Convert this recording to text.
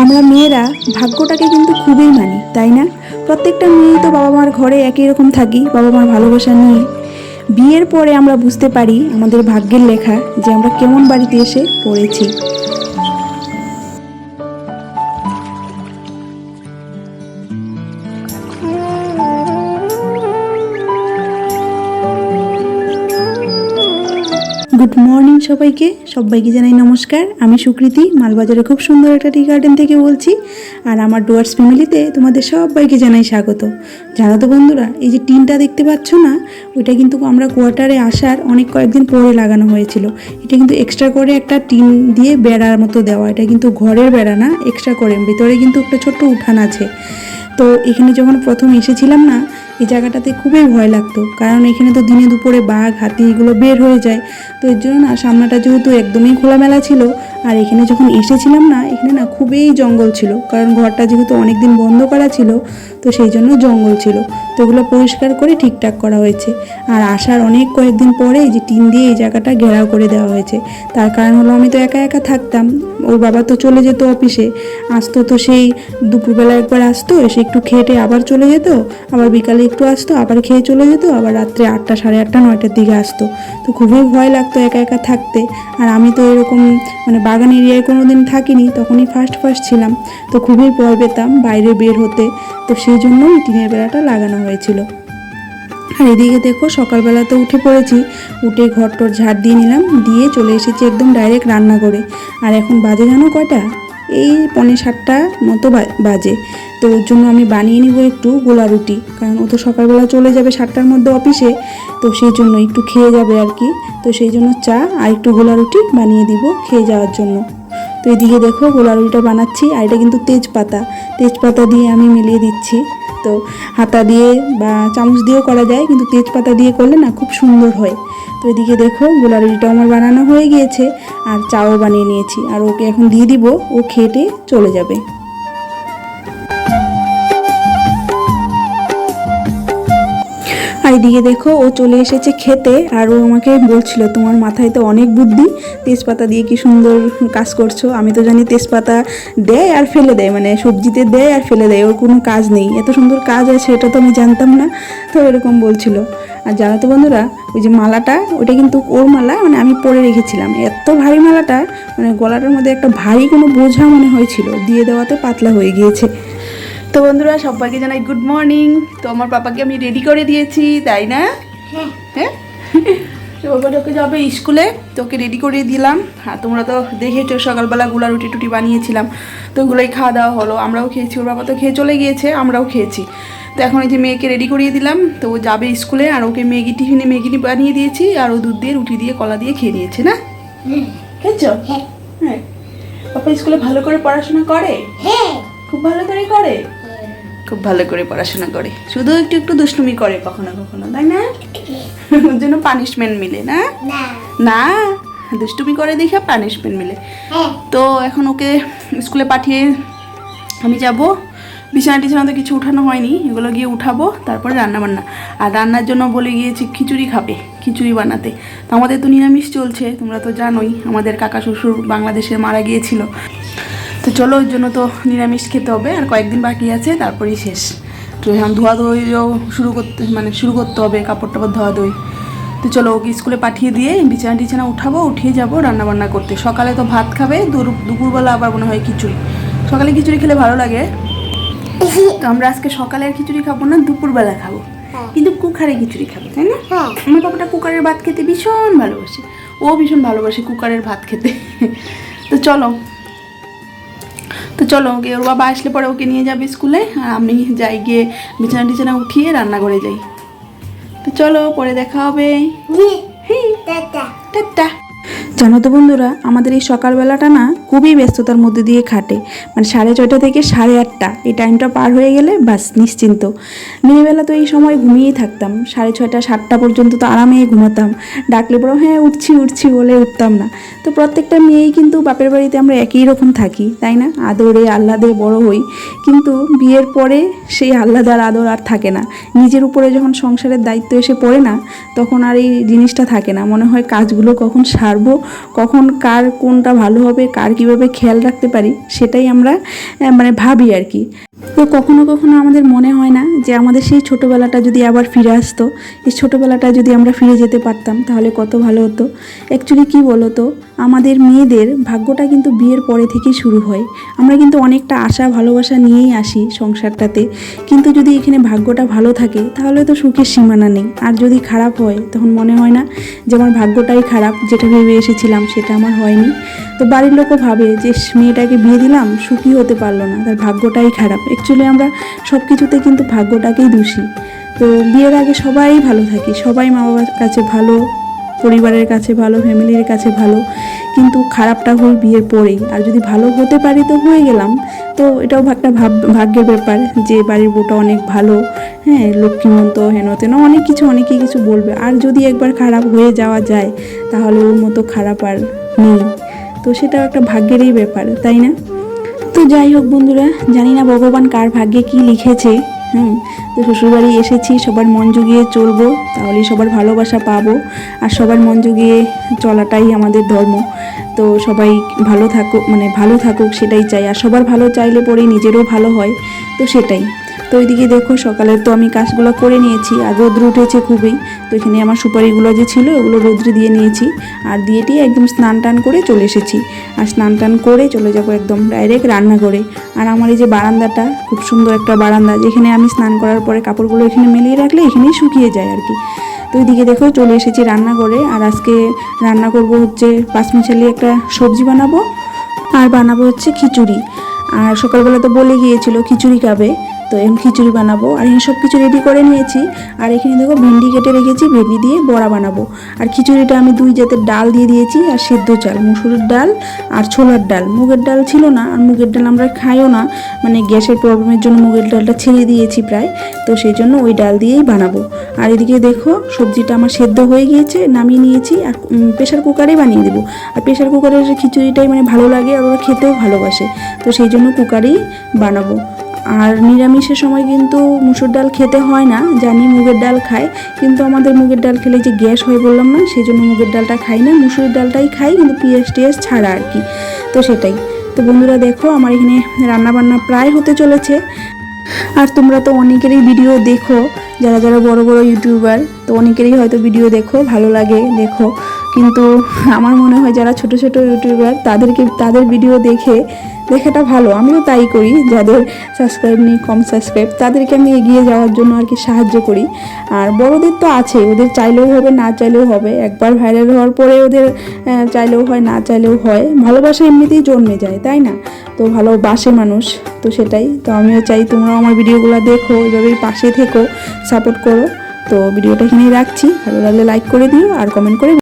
আমরা মেয়েরা ভাগ্যটাকে কিন্তু খুবই মানি, তাই না? প্রত্যেকটা মেয়েই তো বাবা মার ঘরে একই রকম থাকি, বাবা মার ভালোবাসা নিয়ে। বিয়ের পরে আমরা বুঝতে পারি আমাদের ভাগ্যের লেখা যে আমরা কেমন বাড়িতে এসে পড়েছি। গুড মর্নিং সবাইকে জানাই নমস্কার। আমি সুকৃতি মালবাজারে খুব সুন্দর একটা টি গার্ডেন থেকে বলছি। আর আমার ডুয়ার্স ফ্যামিলিতে তোমাদের সবাইকে জানাই স্বাগত। জানো তো বন্ধুরা, এই যে টিনটা দেখতে পাচ্ছ না, ওইটা কিন্তু আমরা কোয়ার্টারে আসার কয়েকদিন পরে লাগানো হয়েছিল। এটা কিন্তু এক্সট্রা করে একটা টিন দিয়ে বেড়ার মতো দেওয়া, এটা কিন্তু ঘরের বেড়া না, এক্সট্রা করে। ভিতরে কিন্তু একটা ছোট্ট উঠান আছে। তো এখানে যখন প্রথম এসেছিলাম না, এই জায়গাটাতে খুবই ভয় লাগতো, কারণ এখানে তো দিনে দুপুরে বাঘ হাতি এগুলো বের হয়ে যায়। তো এর জন্য না, সামনাটা যেহেতু একদমই খোলামেলা ছিল, আর এখানে যখন এসেছিলাম না, এখানে না খুবই জঙ্গল ছিল, কারণ ঘরটা যেহেতু অনেক দিন বন্ধ করা ছিল, তো সেই জন্য জঙ্গল ছিল। তো এগুলো পরিষ্কার করে ঠিকঠাক করা হয়েছে। আর আসার কয়েকদিন পরে এই যে টিন দিয়ে এই জায়গাটা ঘেরাও করে দেওয়া হয়েছে। তার কারণ হলো, আমি তো একা একা থাকতাম, ওর বাবা তো চলে যেত অফিসে, আসতো তো সেই দুপুরবেলা একবার আসতো, এসে একটু খেটে আবার চলে যেত, আবার বিকালে একটু আসতো, আবার খেয়ে চলে যেত, আবার রাত্রে 8টা, সাড়ে 8টা, 9টার দিকে আসতো। তো খুবই ভয় লাগতো একা একা থাকতে। আর আমি তো এরকম বাগান এরিয়ায় কোনো দিন থাকিনি, তখনই ফার্স্ট ছিলাম। তো খুবই ভয় পেতাম বাইরে বের হতে। তো সেই জন্যই টিনের বেড়াটা লাগানো হয়েছিল। আর এদিকে দেখো, সকালবেলাতে উঠে পড়েছি, উঠে ঘর টর ঝাড় দিয়ে নিলাম, দিয়ে চলে এসেছি একদম ডাইরেক্ট রান্না করে। আর এখন বাজে জানো কয়টা? এই 6:45 মতো বাজে। তো ওর জন্য আমি বানিয়ে নিব একটু গোলা রুটি, কারণ ও তো সকালবেলা চলে যাবে 7টার মধ্যে অফিসে। তো সেই জন্য একটু খেয়ে যাবে আর কি। তো সেই জন্য চা আর একটু গোলা রুটি বানিয়ে দিব খেয়ে যাওয়ার জন্য। তো এদিকে দেখো, গোলা রুটিটা বানাচ্ছি। আর এটা কিন্তু তেজপাতা দিয়ে আমি মিলিয়ে দিচ্ছি। তো হাতা দিয়ে বা চামচ দিয়েও করা যায়, কিন্তু তেজপাতা দিয়ে করলে না খুব সুন্দর হয়। তো এদিকে দেখো, গোলা রুটিটাও আমার বানানো হয়ে গিয়েছে, আর চাও বানিয়ে নিয়েছি। আর ওকে এখন দিয়ে দিব, ও খেটে চলে যাবে। আর এদিকে দেখো, ও চলে এসেছে খেতে। আর ও আমাকে বলছিল, তোমার মাথায় তো অনেক বুদ্ধি, তেজপাতা দিয়ে কি সুন্দর কাজ করছো। আমি তো জানি তেজপাতা দেয় আর ফেলে দেয়, সবজিতে দেয় আর ফেলে দেয়, ওর কোনো কাজ নেই। এত সুন্দর কাজ আছে এটা তো আমি জানতাম না। তো এরকম বলছিল। আর জানো তো বন্ধুরা, ওই যে মালাটা, ওটা কিন্তু ওর মালা, আমি পরে রেখেছিলাম। এত ভারী মালাটা, গলাটার মধ্যে একটা ভারী কোনো বোঝা মনে হয়েছিল, দিয়ে দেওয়াতে পাতলা হয়ে গিয়েছে। তো বন্ধুরা, সবাইকে জানাই গুড মর্নিং। তো আমার পাপাকে আমি রেডি করে দিয়েছি, তাই না? হ্যাঁ। তো ওকে যাবে স্কুলে, তো ওকে রেডি করে দিলাম। আর তোমরা তো দেখেছো সকালবেলা গুলা রুটি টুটি বানিয়েছিলাম, তো ওগুলোই খাওয়া দাওয়া হলো। আমরাও খেয়েছি, ওর বাবা তো খেয়ে চলে গিয়েছে, আমরাও খেয়েছি। তো এখন এই যে মেয়েকে রেডি করিয়ে দিলাম, তো ও যাবে স্কুলে। আর ওকে টিফিনে ম্যাগি বানিয়ে দিয়েছি, আর ও দুধ দিয়ে রুটি দিয়ে কলা দিয়ে খেয়ে নিয়েছে। না খেয়েছো? হ্যাঁ। পাপা স্কুলে ভালো করে পড়াশোনা করে? হ্যাঁ, খুব ভালো করে করে। খুব ভালো করে পড়াশোনা করে, শুধু একটু একটু দুষ্টুমি করে কখনো কখনো, তাই না? ওর জন্য পানিশমেন্ট মিলে না? না, দুষ্টুমি করে দেখে পানিশমেন্ট মিলে। তো এখন ওকে স্কুলে পাঠিয়ে আমি যাব। বিছানা তো কিছু উঠানো হয়নি, এগুলো গিয়ে উঠাবো, তারপরে রান্না বান্না। আর রান্নার জন্য বলে গিয়েছি খিচুড়ি খাবে, খিচুড়ি বানাতে। তো আমাদের তো নিরামিষ চলছে, তোমরা তো জানোই, আমাদের কাকা শ্বশুর বাংলাদেশে মারা গিয়েছিল। তো চলো, ওই জন্য তো নিরামিষ খেতে হবে, আর কয়েকদিন বাকি আছে, তারপরেই শেষ। তো এখন ধোয়াধুয়িও শুরু করতে হবে, কাপড় টাপড় ধোয়াধুয়ি। তো চলো, ওকে স্কুলে পাঠিয়ে দিয়ে বিছানা উঠাবো, উঠিয়ে যাবো রান্নাবান্না করতে। সকালে তো ভাত খাবে, দুপুরবেলা আবার মনে হয় খিচুড়ি। সকালে খিচুড়ি খেলে ভালো লাগে। তো আমরা আজকে সকালে আর খিচুড়ি খাবো না, দুপুরবেলা খাবো, কিন্তু কুকারে খিচুড়ি খাবো, তাই না? আমার বাবাটা কুকারের ভাত খেতে ভীষণ ভালোবাসে, ও ভীষণ ভালোবাসে কুকারের ভাত খেতে। তো চলো ওকে, ওর বাবা আসলে পরে ওকে নিয়ে যাবে স্কুলে, আর আমি যাই গিয়ে বিছানা উঠিয়ে রান্নাঘরে যাই। তো চলো, পরে দেখা হবে। টাটা। জানো তো বন্ধুরা, আমাদের এই সকালবেলাটা না খুবই ব্যস্ততার মধ্যে দিয়ে কাটে। 6:30 থেকে 8:30 এই টাইমটা পার হয়ে গেলে বাস নিশ্চিন্ত। মেয়েবেলা তো এই সময় ঘুমিয়েই থাকতাম, 6:30 7টা পর্যন্ত তো আরামে ঘুমাতাম। ডাকলে পরে হ্যাঁ উঠছি বলে উঠতাম না। তো প্রত্যেকটা মেয়েই কিন্তু বাপের বাড়িতে আমরা একই রকম থাকি, তাই না? আদরে আহ্লাদে বড় হই, কিন্তু বিয়ের পরে সেই আহ্লাদ আর আদর আর থাকে না। নিজের উপরে যখন সংসারের দায়িত্ব এসে পড়ে না, তখন আর এই জিনিসটা থাকে না। মনে হয় কাজগুলো কখন সারবো, কখন কার কোনটা ভালো হবে, কার কীভাবে খেয়াল রাখতে পারি, সেটাই আমরা মানে ভাবি আর কি। তো কখনো কখনো আমাদের মনে হয় না যে আমাদের সেই ছোটোবেলাটা যদি আবার ফিরে আসতো, এই ছোটোবেলাটা যদি আমরা ফিরে যেতে পারতাম তাহলে কত ভালো হতো। অ্যাকচুয়ালি কী বলো তো, আমাদের মেয়েদের ভাগ্যটা কিন্তু বিয়ের পরে থেকেই শুরু হয়। আমরা কিন্তু অনেকটা আশা ভালোবাসা নিয়েই আসি সংসারটাতে, কিন্তু যদি এখানে ভাগ্যটা ভালো থাকে তাহলে তো সুখের সীমানা নেই। আর যদি খারাপ হয় তখন মনে হয় না যে আমার ভাগ্যটাই খারাপ, যেটা ভেবে এসেছিলাম সেটা আমার হয়নি। তো বাড়ির লোকও ভাবে যে মেয়েটাকে বিয়ে দিলাম, সুখী হতে পারলো না, তার ভাগ্যটাই খারাপ। অ্যাকচুয়ালি আমরা সব কিছুতে কিন্তু ভাগ্যটাকেই দোষী। তো বিয়ের আগে সবাই ভালো থাকি, সবাই মা বাবার কাছে ভালো, পরিবারের কাছে ভালো, ফ্যামিলির কাছে ভালো, কিন্তু খারাপটা হয় বিয়ের পরেই। আর যদি ভালো হতে পারি তো হয়ে গেলাম। তো এটাও একটা ভাগ্যের ব্যাপার যে বাড়ির বউটা অনেক ভালো, হ্যাঁ, লক্ষ্মীমন্ত, হেন তেন অনেকেই কিছু বলবে। আর যদি একবার খারাপ হয়ে যাওয়া যায় তাহলে ওর মতো খারাপ আর নেই। তো সেটাও একটা ভাগ্যেরই ব্যাপার, তাই না? তো যাই হোক বন্ধুরা, জানি না ভগবান কার ভাগ্যে কি লিখেছে। তো শ্বশুরবাড়ি এসেছি, সবার মন জুগিয়ে চলবো, তাহলেই সবার ভালোবাসা পাবো। আর সবার মন জুগিয়ে চলাটাই আমাদের ধর্ম। তো সবাই ভালো থাকুক সেটাই চাই। আর সবার ভালো চাইলে পরেই নিজেরও ভালো হয়। তো সেটাই। তো ওইদিকে দেখো, সকালের তো আমি কাজগুলো করে নিয়েছি। আর রোদ্র উঠেছে খুবই। তো এখানে আমার সুপারিগুলো যে ছিল ওগুলো রোদ্রে দিয়ে নিয়েছি। আর দিয়েটি একদম স্নান টান করে চলে এসেছি। আর স্নান টান করে চলে যাবো একদম ডাইরেক্ট রান্নাঘরে। আর আমার এই যে বারান্দাটা, খুব সুন্দর একটা বারান্দা, যেখানে আমি স্নান করার পরে কাপড়গুলো এখানে মেলিয়ে রাখলে এখানেই শুকিয়ে যায় আর কি। তো ওইদিকে দেখো চলে এসেছি রান্নাঘরে। আর আজকে রান্না করব হচ্ছে পাঁচমিশালি একটা সবজি বানাবো, আর বানাবো হচ্ছে খিচুড়ি। আর সকালবেলা তো বলে গিয়েছিল খিচুড়ি খাবে, তো এখন খিচুড়ি বানাবো। আর এখানে সব কিছু রেডি করে নিয়েছি। আর এখানে দেখো ভেন্ডি কেটে রেখেছি, ভেন্ডি দিয়ে বড়া বানাবো। আর খিচুড়িটা আমি 2 জাতের ডাল দিয়ে দিয়েছি, আর সেদ্ধ চাল, মুসুরের ডাল আর ছোলার ডাল। মুগের ডাল ছিল না, আর মুগের ডাল আমরা খাইও না, মানে গ্যাসের প্রবলেমের জন্য মুগের ডালটা ছেড়ে দিয়েছি প্রায়। তো সেই জন্য ওই ডাল দিয়েই বানাবো। আর এদিকে দেখো সবজিটা আমার সেদ্ধ হয়ে গিয়েছে, নামিয়ে নিয়েছি। আর প্রেশার কুকারেই বানিয়ে দেবো। আর প্রেশার কুকারের খিচুড়িটাই মানে ভালো লাগে, আর ওরা খেতেও ভালোবাসে। তো সেই জন্য কুকারেই বানাবো। আর নিরামিষের সময় কিন্তু মুসুর ডাল খেতে হয় না, জানি মুগের ডাল খায়, কিন্তু আমাদের মুগের ডাল খেলে যে গ্যাস হয় বললাম না, সেই জন্য মুগের ডালটা খাই না, মুসুর ডালটাই খাই, কিন্তু পেঁয়াজ ছাড়া আর কি। তো সেটাই। তো বন্ধুরা দেখো, আমার এখানে রান্নাবান্না প্রায় হতে চলেছে। আর তোমরা তো অনেকেরই ভিডিও দেখো, যারা যারা বড় বড় ইউটিউবার, তো অনেকেরই হয়তো ভিডিও দেখো, ভালো লাগে দেখো। কিন্তু আমার মনে হয় যারা ছোট ছোট ইউটিউবার তাদের ভিডিও দেখাটা ভালো। আমিও তাই করি, যাদের সাবস্ক্রাইব নেই, কম সাবস্ক্রাইব, তাদেরকে আমি এগিয়ে যাওয়ার জন্য আর কি সাহায্য করি। আর বড়দের তো আছে, ওদের চাইলেও হবে, না চাইলেও হবে। একবার ভাইরাল হওয়ার পরে ওদের চাইলেও হয়, না চাইলেও হয়। ভালোবাসা এমনিতেই জন্মে যায়, তাই না? তো ভালোবাসে মানুষ, তো সেটাই। তো আমিও চাই তোমরাও আমার ভিডিওগুলো দেখো, এইভাবেই পাশে থেকো, সাপোর্ট করো। তো ভিডিওটা এখানেই রাখছি, ভালো লাগলে লাইক করে দিও আর কমেন্ট করে